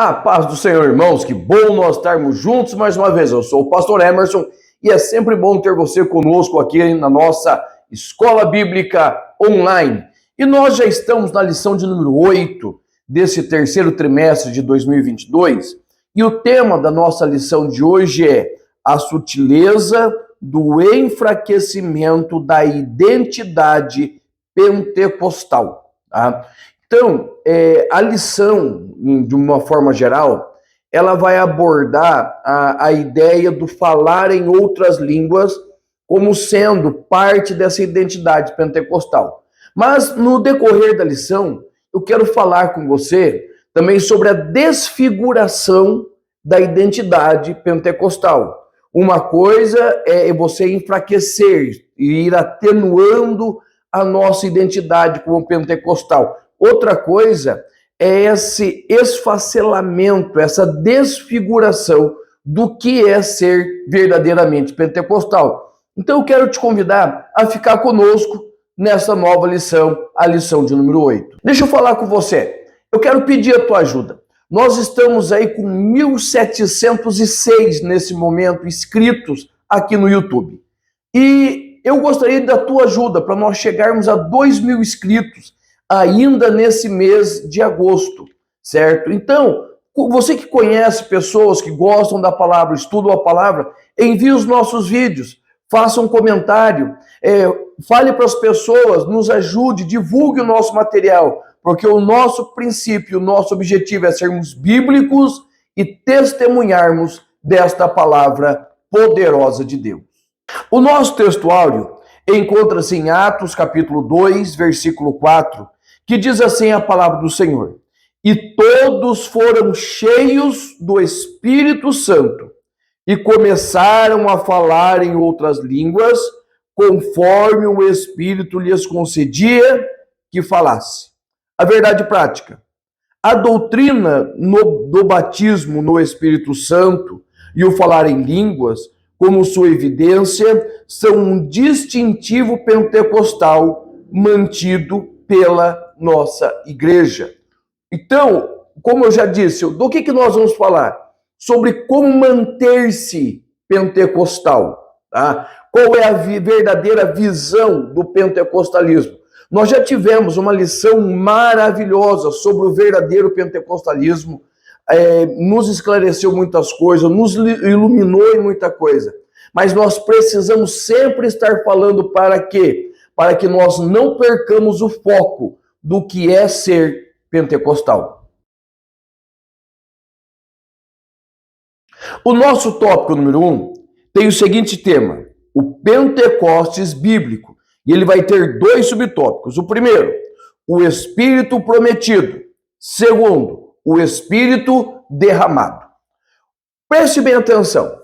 A paz do Senhor, irmãos, que bom nós estarmos juntos mais uma vez. Eu sou o pastor Emerson e é sempre bom ter você conosco aqui na nossa Escola Bíblica Online. E nós já estamos na lição de número 8 desse terceiro trimestre de 2022 e o tema da nossa lição de hoje é a sutileza do enfraquecimento da identidade pentecostal, tá? Então, a lição, de uma forma geral, ela vai abordar a ideia do falar em outras línguas como sendo parte dessa identidade pentecostal. Mas, no decorrer da lição, eu quero falar com você também sobre a desfiguração da identidade pentecostal. Uma coisa é você enfraquecer e ir atenuando a nossa identidade como pentecostal. Outra coisa é esse esfacelamento, essa desfiguração do que é ser verdadeiramente pentecostal. Então eu quero te convidar a ficar conosco nessa nova lição, a lição de número 8. Deixa eu falar com você. Eu quero pedir a tua ajuda. Nós estamos aí com 1.706 nesse momento inscritos aqui no YouTube. E eu gostaria da tua ajuda para nós chegarmos a 2.000 inscritos ainda nesse mês de agosto, certo? Então, você que conhece pessoas que gostam da palavra, estudam a palavra, envie os nossos vídeos, faça um comentário, fale para as pessoas, nos ajude, divulgue o nosso material, porque o nosso princípio, o nosso objetivo é sermos bíblicos e testemunharmos desta palavra poderosa de Deus. O nosso textuário encontra-se em Atos capítulo 2, versículo 4, que diz assim a palavra do Senhor: e todos foram cheios do Espírito Santo e começaram a falar em outras línguas, conforme o Espírito lhes concedia que falasse. A verdade prática: a doutrina do batismo no Espírito Santo e o falar em línguas, como sua evidência, são um distintivo pentecostal mantido pela nossa igreja. Então, como eu já disse, do que nós vamos falar? Sobre como manter-se pentecostal, tá? Qual é a verdadeira visão do pentecostalismo? Nós já tivemos uma lição maravilhosa sobre o verdadeiro pentecostalismo, nos esclareceu muitas coisas, nos iluminou em muita coisa. Mas nós precisamos sempre estar falando para quê? Para que nós não percamos o foco do que é ser pentecostal. O nosso tópico número 1 tem o seguinte tema: o Pentecostes bíblico. E ele vai ter 2 subtópicos. O primeiro, o Espírito prometido. Segundo, o Espírito derramado. Preste bem atenção.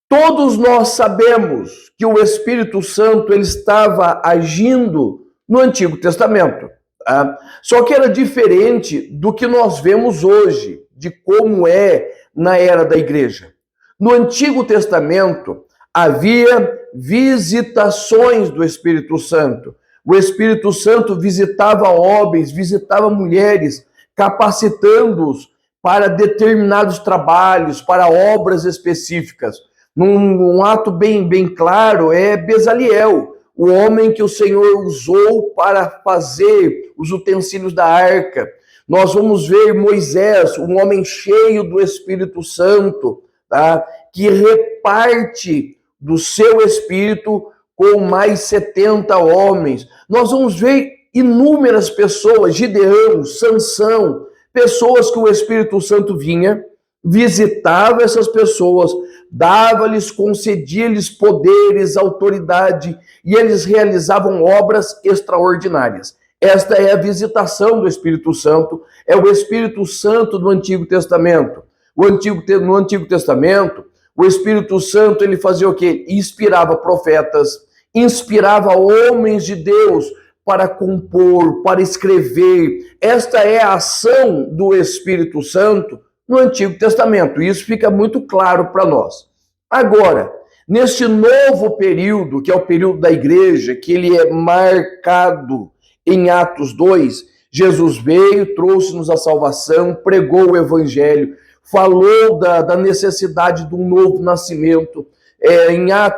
Todos nós sabemos que o Espírito Santo ele estava agindo no Antigo Testamento. Tá? Só que era diferente do que nós vemos hoje, de como é na era da igreja. No Antigo Testamento havia visitações do Espírito Santo. O Espírito Santo visitava homens, visitava mulheres, capacitando-os para determinados trabalhos, para obras específicas. Um ato bem claro é Bezaliel, o homem que o Senhor usou para fazer os utensílios da arca. Nós vamos ver Moisés, um homem cheio do Espírito Santo, tá? Que reparte do seu Espírito com mais 70 homens. Nós vamos ver inúmeras pessoas, Gideão, Sansão, pessoas que o Espírito Santo vinha, visitava essas pessoas, dava-lhes, concedia-lhes poderes, autoridade, e eles realizavam obras extraordinárias. Esta é a visitação do Espírito Santo, é o Espírito Santo do Antigo Testamento. No Antigo Testamento, o Espírito Santo, ele fazia o quê? Inspirava profetas, inspirava homens de Deus para compor, para escrever. Esta é a ação do Espírito Santo no Antigo Testamento. Isso fica muito claro para nós. Agora, neste novo período, que é o período da igreja, que ele é marcado em Atos 2, Jesus veio, trouxe-nos a salvação, pregou o evangelho, falou da necessidade de um novo nascimento.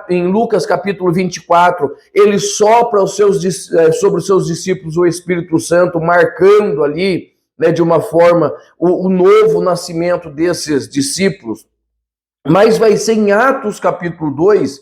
Em Lucas capítulo 24, ele sopra sobre os seus discípulos o Espírito Santo, marcando ali, né, de uma forma, o novo nascimento desses discípulos. Mas vai ser em Atos capítulo 2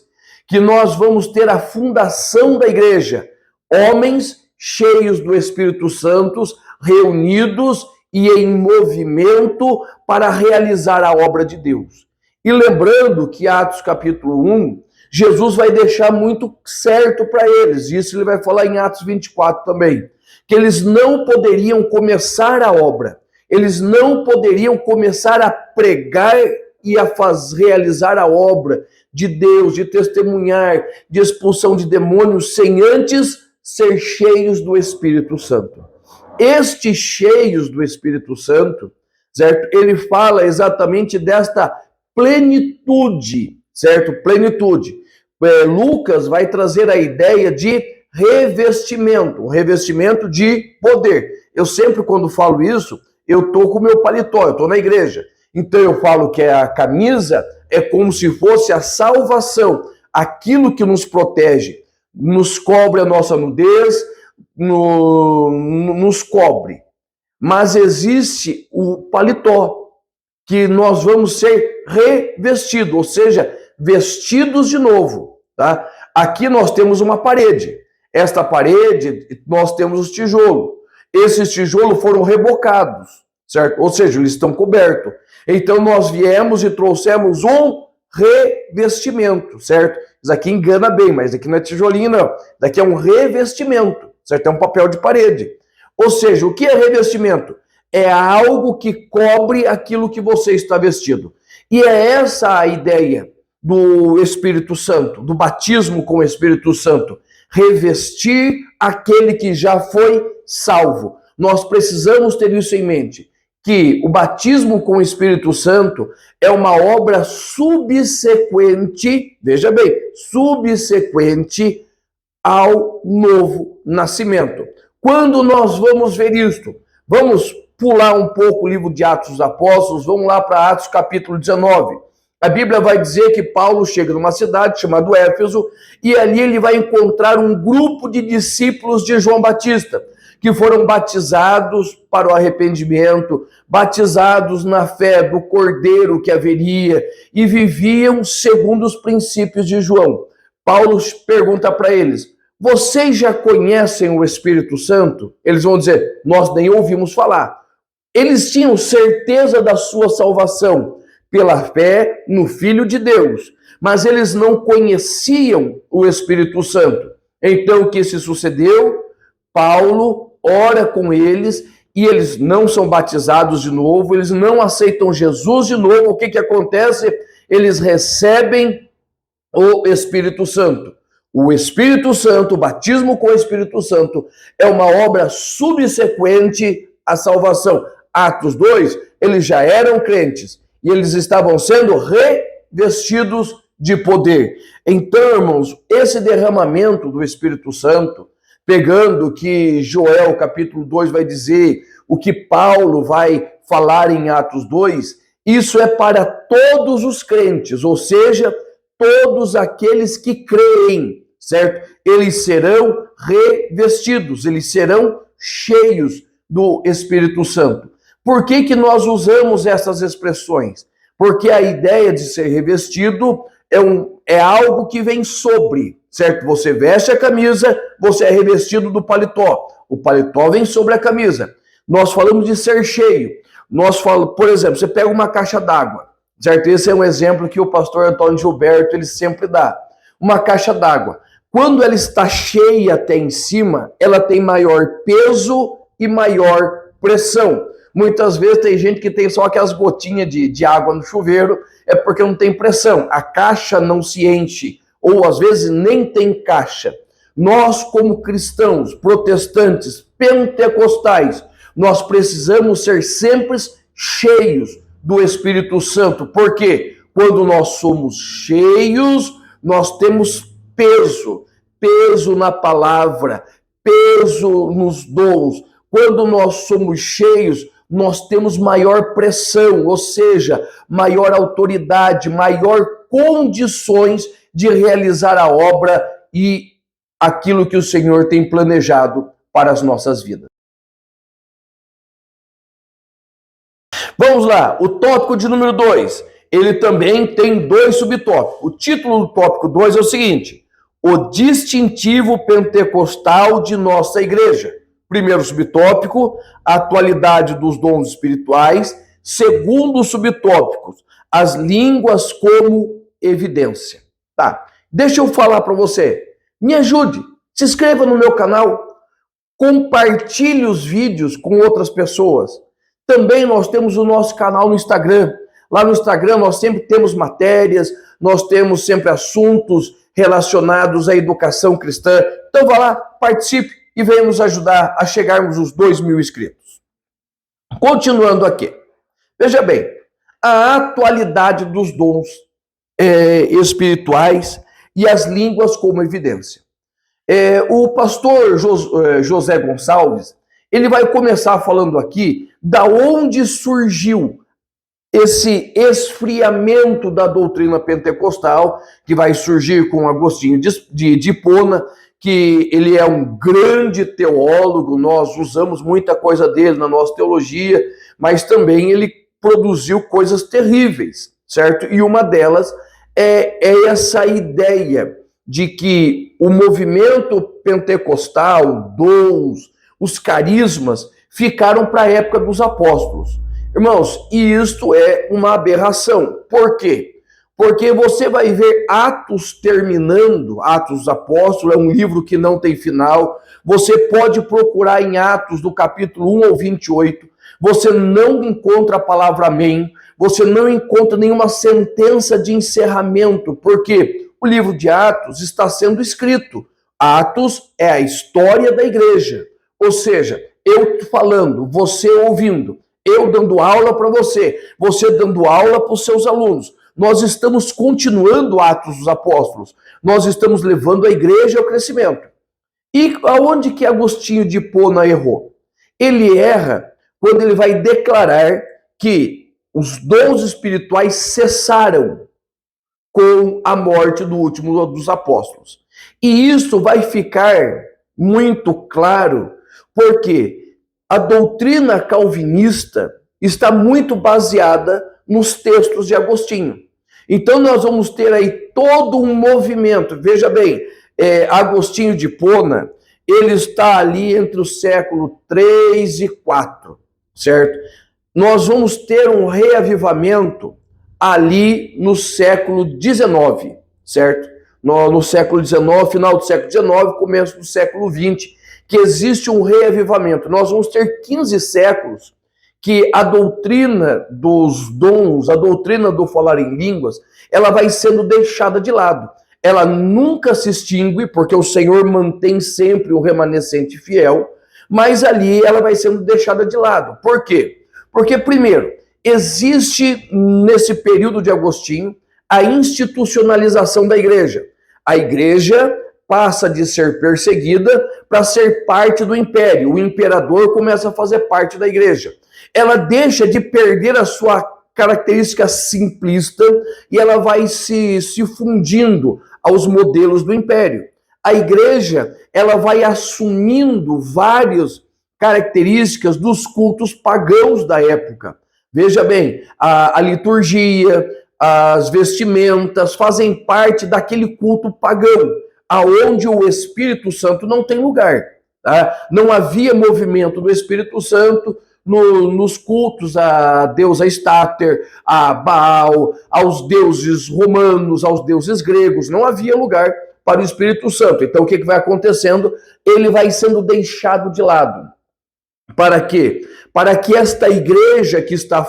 que nós vamos ter a fundação da igreja. Homens cheios do Espírito Santo, reunidos e em movimento para realizar a obra de Deus. E lembrando que Atos capítulo 1, Jesus vai deixar muito certo para eles, isso ele vai falar em Atos 24 também, que eles não poderiam começar a obra, eles não poderiam começar a pregar e a realizar a obra de Deus, de testemunhar, de expulsão de demônios, sem antes ser cheios do Espírito Santo. Estes cheios do Espírito Santo, certo? Ele fala exatamente desta plenitude, certo? Plenitude. Lucas vai trazer a ideia de revestimento, um revestimento de poder. Eu sempre, quando falo isso, eu tô com o meu paletó, eu tô na igreja. Então eu falo que a camisa é como se fosse a salvação, aquilo que nos protege, nos cobre a nossa nudez, nos cobre. Mas existe o paletó, que nós vamos ser revestidos, ou seja, vestidos de novo. Tá? Aqui nós temos uma parede. Esta parede, nós temos os tijolos. Esses tijolos foram rebocados, certo? Ou seja, eles estão cobertos. Então nós viemos e trouxemos um revestimento, certo? Isso aqui engana bem, mas aqui não é tijolinho, não. Daqui é um revestimento, certo? É um papel de parede. Ou seja, o que é revestimento? É algo que cobre aquilo que você está vestido. E é essa a ideia do Espírito Santo, do batismo com o Espírito Santo. Revestir aquele que já foi salvo. Nós precisamos ter isso em mente, que o batismo com o Espírito Santo é uma obra subsequente, veja bem, subsequente ao novo nascimento. Quando nós vamos ver isto? Vamos pular um pouco o livro de Atos dos Apóstolos, vamos lá para Atos capítulo 19. A Bíblia vai dizer que Paulo chega numa cidade chamada Éfeso e ali ele vai encontrar um grupo de discípulos de João Batista, que foram batizados para o arrependimento, batizados na fé do Cordeiro que haveria e viviam segundo os princípios de João. Paulo pergunta para eles: vocês já conhecem o Espírito Santo? Eles vão dizer: nós nem ouvimos falar. Eles tinham certeza da sua salvação pela fé no Filho de Deus, mas eles não conheciam o Espírito Santo. Então o que se sucedeu? Paulo ora com eles e eles não são batizados de novo, eles não aceitam Jesus de novo. O que acontece? Eles recebem o Espírito Santo. O Espírito Santo, o batismo com o Espírito Santo, é uma obra subsequente à salvação. Atos 2, eles já eram crentes e eles estavam sendo revestidos de poder. Então, irmãos, esse derramamento do Espírito Santo, pegando o que Joel capítulo 2 vai dizer, o que Paulo vai falar em Atos 2, isso é para todos os crentes, ou seja, todos aqueles que creem, certo? Eles serão revestidos, eles serão cheios do Espírito Santo. Por que nós usamos essas expressões? Porque a ideia de ser revestido é algo que vem sobre, certo? Você veste a camisa, você é revestido do paletó. O paletó vem sobre a camisa. Nós falamos de ser cheio. Nós falamos, por exemplo, você pega uma caixa d'água, certo? Esse é um exemplo que o pastor Antônio Gilberto, ele sempre dá. Uma caixa d'água. Quando ela está cheia até em cima, ela tem maior peso e maior pressão. Muitas vezes tem gente que tem só aquelas gotinhas de água no chuveiro, é porque não tem pressão. A caixa não se enche, ou às vezes nem tem caixa. Nós, como cristãos, protestantes, pentecostais, nós precisamos ser sempre cheios do Espírito Santo. Por quê? Quando nós somos cheios, nós temos peso na palavra, peso nos dons. quando nós somos cheios, nós temos maior pressão, ou seja, maior autoridade, maior condições de realizar a obra e aquilo que o Senhor tem planejado para as nossas vidas. Vamos lá, o tópico de número 2. Ele também tem 2 subtópicos. O título do tópico 2 é o seguinte: o distintivo pentecostal de nossa igreja. Primeiro subtópico, a atualidade dos dons espirituais. Segundo subtópico, as línguas como evidência. Tá, deixa eu falar para você. Me ajude, se inscreva no meu canal, compartilhe os vídeos com outras pessoas. Também nós temos o nosso canal no Instagram. Lá no Instagram nós sempre temos matérias, nós temos sempre assuntos relacionados à educação cristã. Então vá lá, participe e venha nos ajudar a chegarmos aos 2.000 inscritos. Continuando aqui. Veja bem, a atualidade dos dons espirituais e as línguas como evidência. O pastor José Gonçalves, ele vai começar falando aqui da onde surgiu esse esfriamento da doutrina pentecostal, que vai surgir com Agostinho de Hipona, que ele é um grande teólogo, nós usamos muita coisa dele na nossa teologia, mas também ele produziu coisas terríveis, certo? E uma delas é essa ideia de que o movimento pentecostal, dons, os carismas, ficaram para a época dos apóstolos. Irmãos, e isto é uma aberração. Por quê? Porque você vai ver Atos terminando, Atos dos Apóstolos, é um livro que não tem final. Você pode procurar em Atos, do capítulo 1 ao 28, você não encontra a palavra amém, você não encontra nenhuma sentença de encerramento, porque o livro de Atos está sendo escrito. Atos é a história da igreja. Ou seja, eu falando, você ouvindo, eu dando aula para você, você dando aula para os seus alunos. Nós estamos continuando Atos dos Apóstolos. Nós estamos levando a igreja ao crescimento. E aonde que Agostinho de Hipona errou? Ele erra quando ele vai declarar que os dons espirituais cessaram com a morte do último dos apóstolos. E isso vai ficar muito claro porque a doutrina calvinista está muito baseada nos textos de Agostinho. Então nós vamos ter aí todo um movimento. Veja bem, Agostinho de Hipona, ele está ali entre o século 3 e 4, certo? Nós vamos ter um reavivamento ali no século 19, certo? No século 19, final do século 19, começo do século 20, que existe um reavivamento. Nós vamos ter 15 séculos que a doutrina dos dons, a doutrina do falar em línguas, ela vai sendo deixada de lado. Ela nunca se extingue, porque o Senhor mantém sempre o remanescente fiel, mas ali ela vai sendo deixada de lado. Por quê? Porque, primeiro, existe nesse período de Agostinho a institucionalização da igreja. A igreja passa de ser perseguida para ser parte do império. O imperador começa a fazer parte da igreja. Ela deixa de perder a sua característica simplista e ela vai se fundindo aos modelos do império. A igreja, ela vai assumindo várias características dos cultos pagãos da época. Veja bem, a liturgia, as vestimentas fazem parte daquele culto pagão, aonde o Espírito Santo não tem lugar. Tá? Não havia movimento do Espírito Santo nos cultos à deusa Estáter, a Baal, aos deuses romanos, aos deuses gregos. Não havia lugar para o Espírito Santo. Então o que vai acontecendo? Ele vai sendo deixado de lado. Para quê? Para que esta igreja que está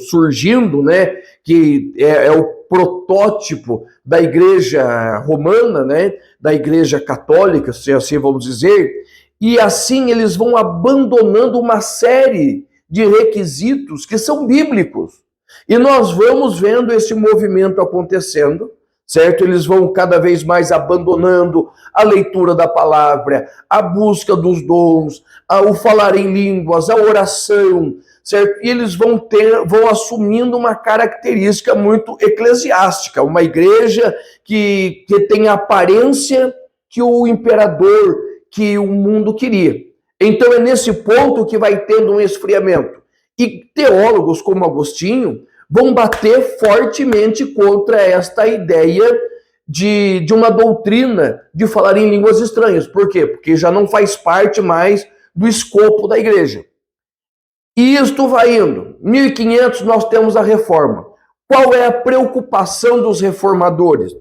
surgindo, né, que é o protótipo da igreja romana, né, da igreja católica, se assim vamos dizer, e assim eles vão abandonando uma série de requisitos que são bíblicos. E nós vamos vendo esse movimento acontecendo, certo? Eles vão cada vez mais abandonando a leitura da palavra, a busca dos dons, o falar em línguas, a oração, certo? E eles vão assumindo uma característica muito eclesiástica, uma igreja que tem a aparência que o imperador, que o mundo queria. Então é nesse ponto que vai tendo um esfriamento. E teólogos como Agostinho vão bater fortemente contra esta ideia de uma doutrina de falar em línguas estranhas. Por quê? Porque já não faz parte mais do escopo da igreja. E isto vai indo. 1500 nós temos a reforma. Qual é a preocupação dos reformadores?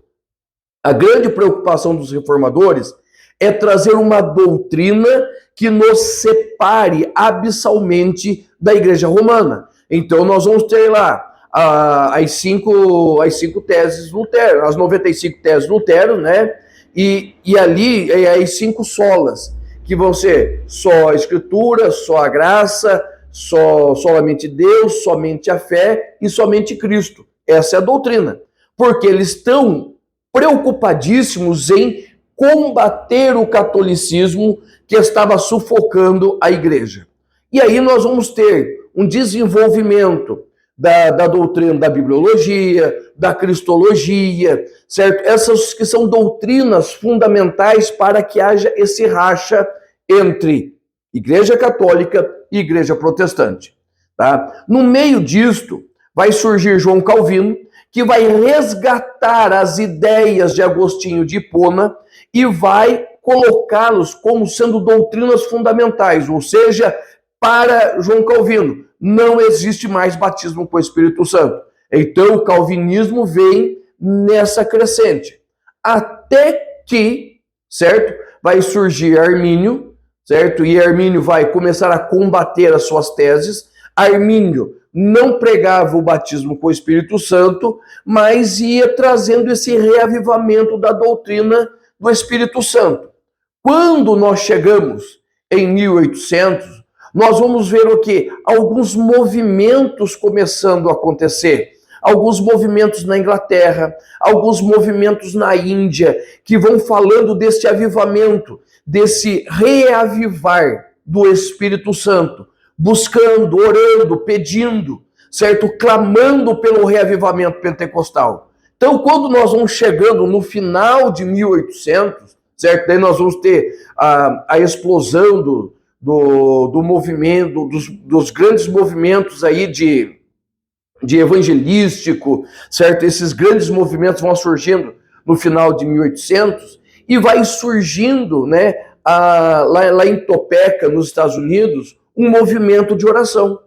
A grande preocupação dos reformadores é trazer uma doutrina que nos separe abissalmente da igreja romana. Então nós vamos ter lá as cinco teses Lutero, as 95 teses Lutero, né? E ali as 5 solas, que vão ser só a escritura, só a graça, somente Deus, somente a fé e somente Cristo. Essa é a doutrina. Porque eles estão preocupadíssimos em combater o catolicismo que estava sufocando a igreja. E aí nós vamos ter um desenvolvimento da doutrina da bibliologia, da cristologia, certo? Essas que são doutrinas fundamentais para que haja esse racha entre igreja católica e igreja protestante. Tá? No meio disto, vai surgir João Calvino, que vai resgatar as ideias de Agostinho de Hipona e vai colocá-los como sendo doutrinas fundamentais, ou seja, para João Calvino, não existe mais batismo com o Espírito Santo. Então, o calvinismo vem nessa crescente. Até que, certo, vai surgir Armínio, certo? E Armínio vai começar a combater as suas teses. Armínio não pregava o batismo com o Espírito Santo, mas ia trazendo esse reavivamento da doutrina do Espírito Santo. Quando nós chegamos em 1800, nós vamos ver o quê? Alguns movimentos começando a acontecer. Alguns movimentos na Inglaterra, alguns movimentos na Índia, que vão falando desse avivamento, desse reavivar do Espírito Santo, buscando, orando, pedindo, certo? Clamando pelo reavivamento pentecostal. Então, quando nós vamos chegando no final de 1800, certo? Daí nós vamos ter a explosão do movimento, dos grandes movimentos aí de evangelístico, certo? Esses grandes movimentos vão surgindo no final de 1800 e vai surgindo, né, lá em Topeka, nos Estados Unidos, um movimento de oração,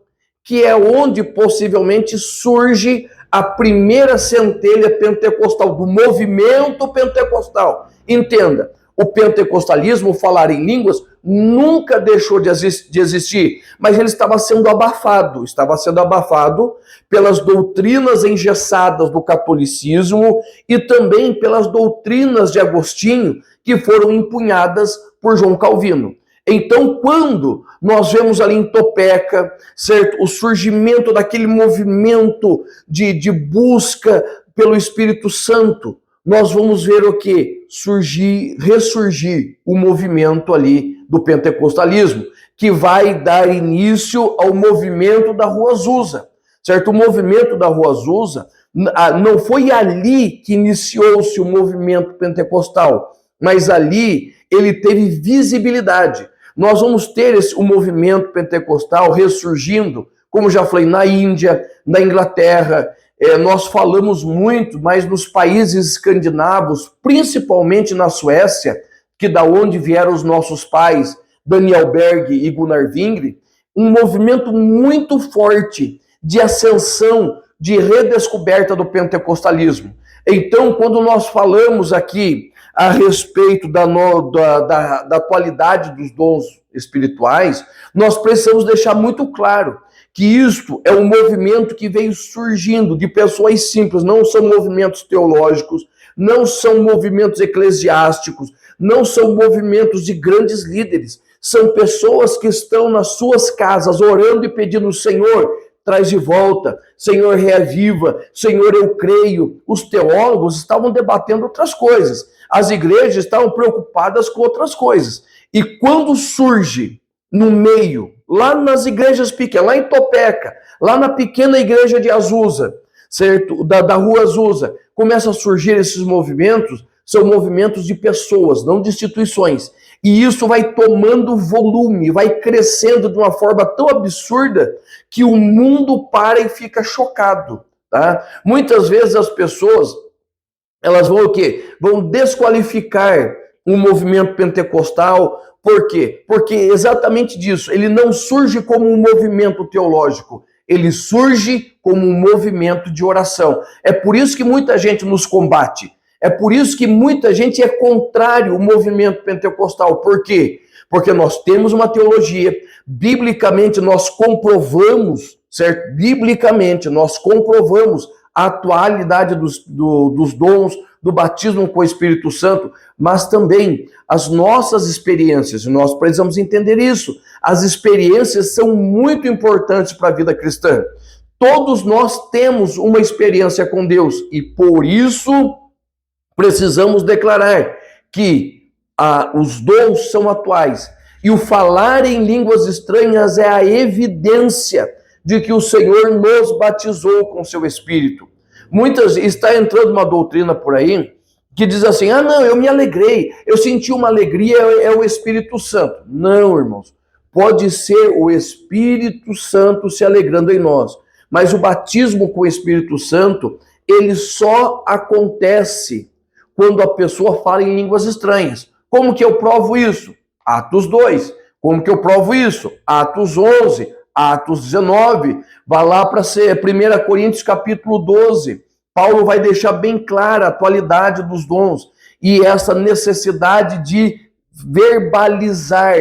que é onde possivelmente surge a primeira centelha pentecostal, do movimento pentecostal. Entenda, o pentecostalismo, falar em línguas, nunca deixou de existir, mas ele estava sendo abafado pelas doutrinas engessadas do catolicismo e também pelas doutrinas de Agostinho, que foram empunhadas por João Calvino. Então, quando nós vemos ali em Topeka, certo, o surgimento daquele movimento de busca pelo Espírito Santo, nós vamos ver o que? Ressurgir o movimento ali do pentecostalismo, que vai dar início ao movimento da Rua Azusa, certo? O movimento da Rua Azusa, não foi ali que iniciou-se o movimento pentecostal, mas ali ele teve visibilidade. Nós vamos ter o movimento pentecostal ressurgindo, como já falei, na Índia, na Inglaterra. Nós falamos muito, mas nos países escandinavos, principalmente na Suécia, que da onde vieram os nossos pais, Daniel Berg e Gunnar Wingre, um movimento muito forte de ascensão, de redescoberta do pentecostalismo. Então, quando nós falamos aqui a respeito da qualidade dos dons espirituais, nós precisamos deixar muito claro que isto é um movimento que veio surgindo de pessoas simples, não são movimentos teológicos, não são movimentos eclesiásticos, não são movimentos de grandes líderes, são pessoas que estão nas suas casas orando e pedindo: Senhor, traz de volta, Senhor, reaviva, Senhor, eu creio. Os teólogos estavam debatendo outras coisas, as igrejas estavam preocupadas com outras coisas. E quando surge no meio, lá nas igrejas pequenas, lá em Topeka, lá na pequena igreja de Azusa, certo? Da rua Azusa, começam a surgir esses movimentos, são movimentos de pessoas, não de instituições. E isso vai tomando volume, vai crescendo de uma forma tão absurda que o mundo para e fica chocado, tá? Muitas vezes as pessoas, elas vão o quê? Vão desqualificar o movimento pentecostal. Por quê? Porque exatamente disso, ele não surge como um movimento teológico, ele surge como um movimento de oração. É por isso que muita gente nos combate. É por isso que muita gente é contrário ao movimento pentecostal. Por quê? Porque nós temos uma teologia, biblicamente nós comprovamos, certo? Biblicamente nós comprovamos a atualidade dos dons, do batismo com o Espírito Santo, mas também as nossas experiências, nós precisamos entender isso. As experiências são muito importantes para a vida cristã. Todos nós temos uma experiência com Deus e por isso precisamos declarar que os dons são atuais e o falar em línguas estranhas é a evidência de que o Senhor nos batizou com seu Espírito. Está entrando uma doutrina por aí que diz assim, não, eu me alegrei, eu senti uma alegria, é o Espírito Santo. Não, irmãos, pode ser o Espírito Santo se alegrando em nós, mas o batismo com o Espírito Santo, ele só acontece quando a pessoa fala em línguas estranhas. Como que eu provo isso? Atos 2. Como que eu provo isso? Atos 11. Atos 19, vai lá para 1 Coríntios capítulo 12. Paulo vai deixar bem clara a atualidade dos dons e essa necessidade de verbalizar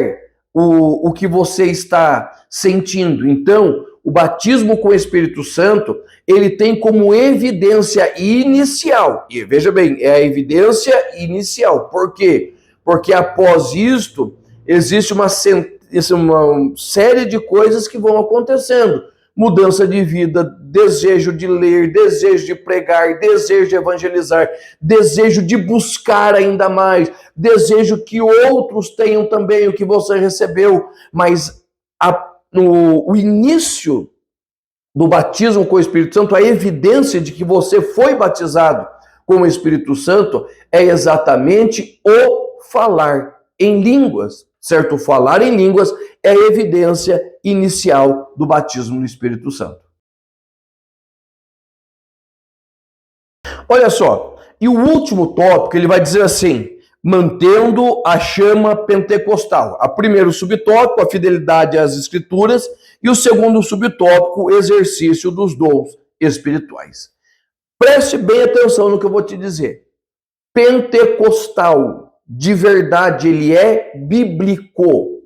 o que você está sentindo. Então, o batismo com o Espírito Santo, ele tem como evidência inicial, e veja bem, é a evidência inicial. Por quê? Porque após isto, existe uma série de coisas que vão acontecendo. Mudança de vida, desejo de ler, desejo de pregar, desejo de evangelizar, desejo de buscar ainda mais, desejo que outros tenham também o que você recebeu. Mas o início do batismo com o Espírito Santo, a evidência de que você foi batizado com o Espírito Santo é exatamente o falar em línguas. Certo? Falar em línguas é a evidência inicial do batismo no Espírito Santo. Olha só, e o último tópico, ele vai dizer assim, mantendo a chama pentecostal. O primeiro subtópico, a fidelidade às Escrituras, e o segundo subtópico, o exercício dos dons espirituais. Preste bem atenção no que eu vou te dizer. Pentecostal, de verdade, ele é bíblico,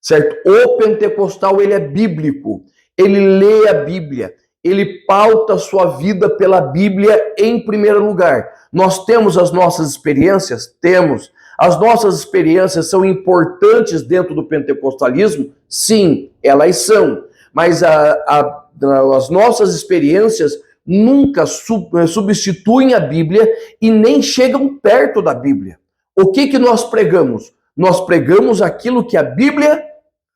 certo? O pentecostal, ele é bíblico, ele lê a Bíblia, ele pauta a sua vida pela Bíblia em primeiro lugar. Nós temos as nossas experiências? Temos. As nossas experiências são importantes dentro do pentecostalismo? Sim, elas são. Mas as nossas experiências nunca substituem a Bíblia e nem chegam perto da Bíblia. O que nós pregamos? Nós pregamos aquilo que a Bíblia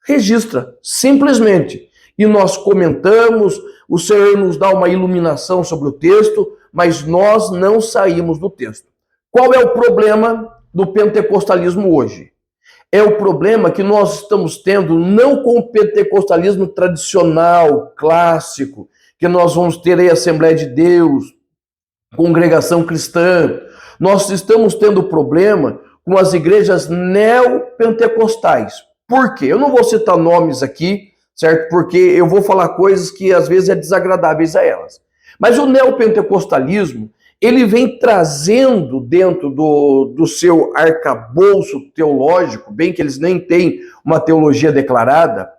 registra, simplesmente. E nós comentamos, o Senhor nos dá uma iluminação sobre o texto, mas nós não saímos do texto. Qual é o problema do pentecostalismo hoje? É o problema que nós estamos tendo não com o pentecostalismo tradicional, clássico, que nós vamos ter aí Assembleia de Deus, congregação cristã. Nós estamos tendo problema com as igrejas neopentecostais. Por quê? Eu não vou citar nomes aqui, certo? Porque eu vou falar coisas que às vezes é desagradáveis a elas. Mas o neopentecostalismo, ele vem trazendo dentro do seu arcabouço teológico, bem que eles nem têm uma teologia declarada,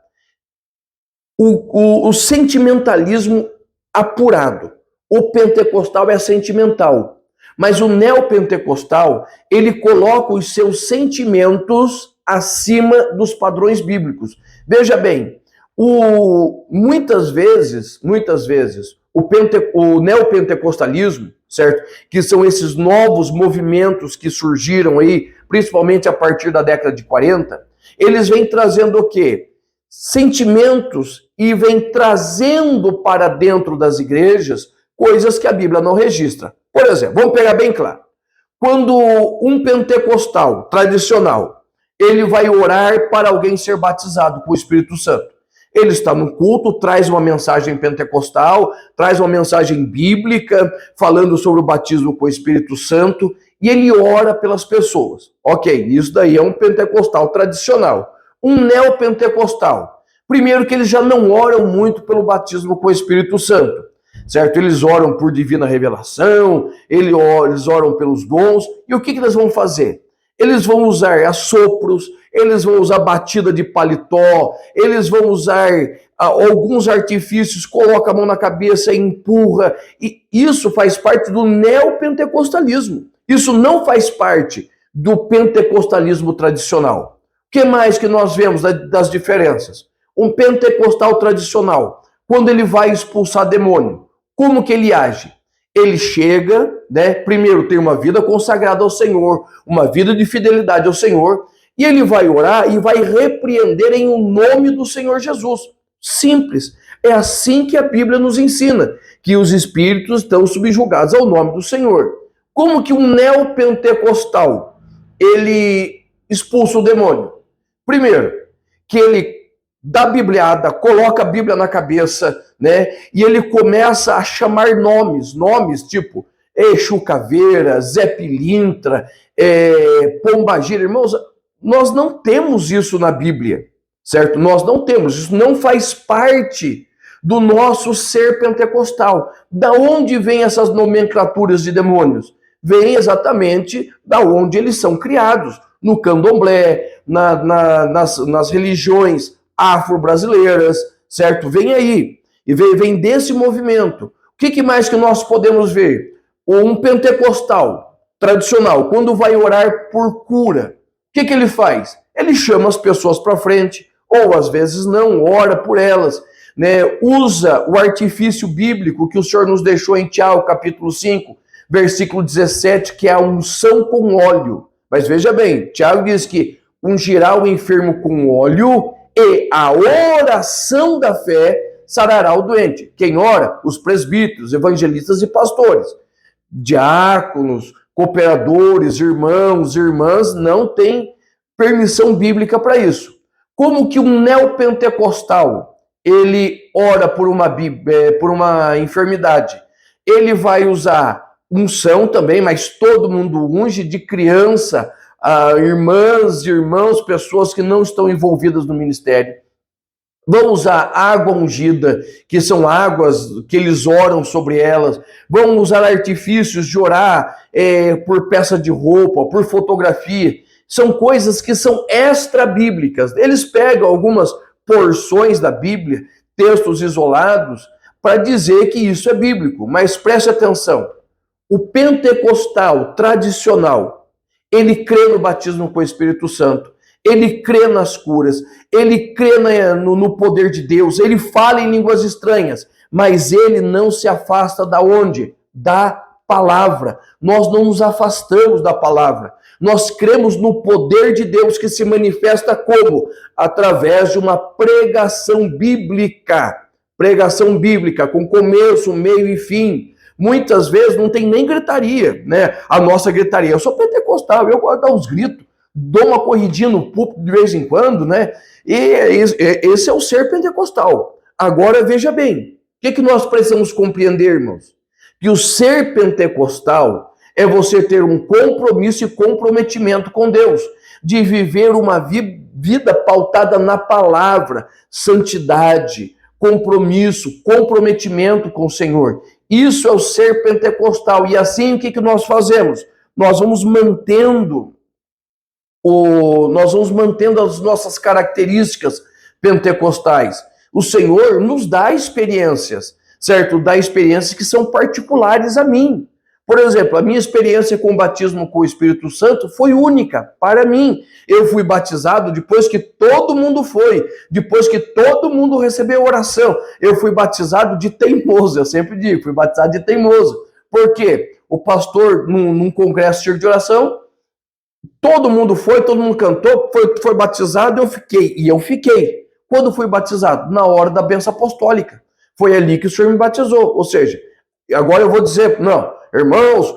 o sentimentalismo apurado. O pentecostal é sentimental. Mas o neopentecostal, ele coloca os seus sentimentos acima dos padrões bíblicos. Veja bem, Muitas vezes, o neopentecostalismo, certo? Que são esses novos movimentos que surgiram aí, principalmente a partir da década de 40, eles vêm trazendo o quê? Sentimentos e vêm trazendo para dentro das igrejas coisas que a Bíblia não registra. Por exemplo, vamos pegar bem claro. Quando um pentecostal tradicional, ele vai orar para alguém ser batizado com o Espírito Santo. Ele está no culto, traz uma mensagem pentecostal, traz uma mensagem bíblica, falando sobre o batismo com o Espírito Santo, e ele ora pelas pessoas. Ok, isso daí é um pentecostal tradicional. Um neopentecostal, primeiro que eles já não oram muito pelo batismo com o Espírito Santo, certo? Eles oram por divina revelação, eles oram pelos dons, e o que eles vão fazer? Eles vão usar assopros, eles vão usar batida de paletó, eles vão usar alguns artifícios, coloca a mão na cabeça e empurra. E isso faz parte do neopentecostalismo. Isso não faz parte do pentecostalismo tradicional. O que mais que nós vemos das diferenças? Um pentecostal tradicional, quando ele vai expulsar demônio, como que ele age? Ele chega, né? Primeiro tem uma vida consagrada ao Senhor, uma vida de fidelidade ao Senhor, e ele vai orar e vai repreender em o nome do Senhor Jesus. Simples. É assim que a Bíblia nos ensina, que os espíritos estão subjugados ao nome do Senhor. Como que um neopentecostal, ele expulsa o demônio? Primeiro, que ele dá bibliada, coloca a Bíblia na cabeça, né? E ele começa a chamar nomes tipo Exu Caveira, Zé Pilintra, Pombagira. Irmãos, nós não temos isso na Bíblia, certo? Nós não temos, isso não faz parte do nosso ser pentecostal. Da onde vêm essas nomenclaturas de demônios? Vem exatamente da onde eles são criados, no candomblé, nas religiões afro-brasileiras, certo? Vem aí, e vem desse movimento. O que mais que nós podemos ver? Um pentecostal tradicional, quando vai orar por cura, o que ele faz? Ele chama as pessoas para frente, ou às vezes não, ora por elas, né? Usa o artifício bíblico que o Senhor nos deixou em Tiago, capítulo 5, versículo 17, que é a unção com óleo. Mas veja bem, Tiago diz que ungirá o enfermo com óleo e a oração da fé sarará o doente. Quem ora? Os presbíteros, evangelistas e pastores. Diáconos, cooperadores, irmãos, irmãs, não têm permissão bíblica para isso. Como que um neopentecostal, ele ora por uma enfermidade? Ele vai usar unção também, mas todo mundo unge, de criança, irmãs, irmãos, pessoas que não estão envolvidas no ministério. Vão usar água ungida, que são águas que eles oram sobre elas. Vão usar artifícios de orar por peça de roupa, por fotografia. São coisas que são extra-bíblicas. Eles pegam algumas porções da Bíblia, textos isolados, para dizer que isso é bíblico. Mas preste atenção, o pentecostal tradicional, ele crê no batismo com o Espírito Santo, ele crê nas curas, ele crê no poder de Deus, ele fala em línguas estranhas, mas ele não se afasta da onde? Da palavra. Nós não nos afastamos da palavra. Nós cremos no poder de Deus que se manifesta como? Através de uma pregação bíblica. Pregação bíblica com começo, meio e fim. Muitas vezes não tem nem gritaria, né? A nossa gritaria. Eu sou pentecostal, eu gosto de dar uns gritos, dou uma corridinha no púlpito de vez em quando, né? E esse é o ser pentecostal. Agora, veja bem, o que nós precisamos compreender, irmãos? Que o ser pentecostal é você ter um compromisso e comprometimento com Deus, de viver uma vida pautada na palavra, santidade, compromisso, comprometimento com o Senhor. Isso é o ser pentecostal. E assim, o que nós fazemos? Nós vamos mantendo as nossas características pentecostais. O Senhor nos dá experiências, certo? Dá experiências que são particulares a mim. Por exemplo, a minha experiência com o batismo com o Espírito Santo foi única para mim. Eu fui batizado depois que todo mundo foi, depois que todo mundo recebeu oração. Eu fui batizado de teimoso, eu sempre digo, fui batizado de teimoso. Por quê? O pastor, num congresso de oração, todo mundo foi, todo mundo cantou, foi batizado, eu fiquei. Quando fui batizado? Na hora da bênção apostólica. Foi ali que o Senhor me batizou. Ou seja, agora eu vou dizer, não, irmãos,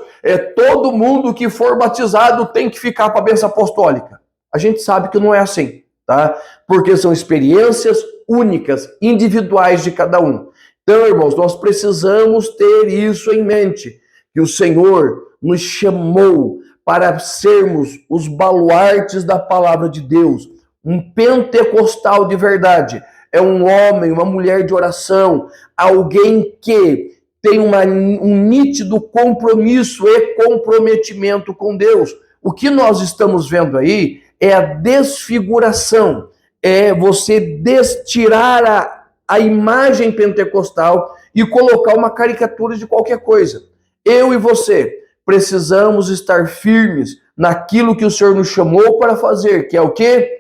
todo mundo que for batizado tem que ficar para a bênção apostólica. A gente sabe que não é assim, tá? Porque são experiências únicas, individuais de cada um. Então, irmãos, nós precisamos ter isso em mente, que o Senhor nos chamou para sermos os baluartes da palavra de Deus. Um pentecostal de verdade é um homem, uma mulher de oração, alguém que tem um nítido compromisso e comprometimento com Deus. O que nós estamos vendo aí é a desfiguração, é você tirar a imagem pentecostal e colocar uma caricatura de qualquer coisa. Eu e você precisamos estar firmes naquilo que o Senhor nos chamou para fazer, que é o quê?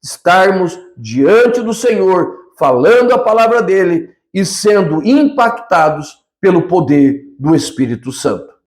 Estarmos diante do Senhor, falando a palavra dele e sendo impactados pelo poder do Espírito Santo.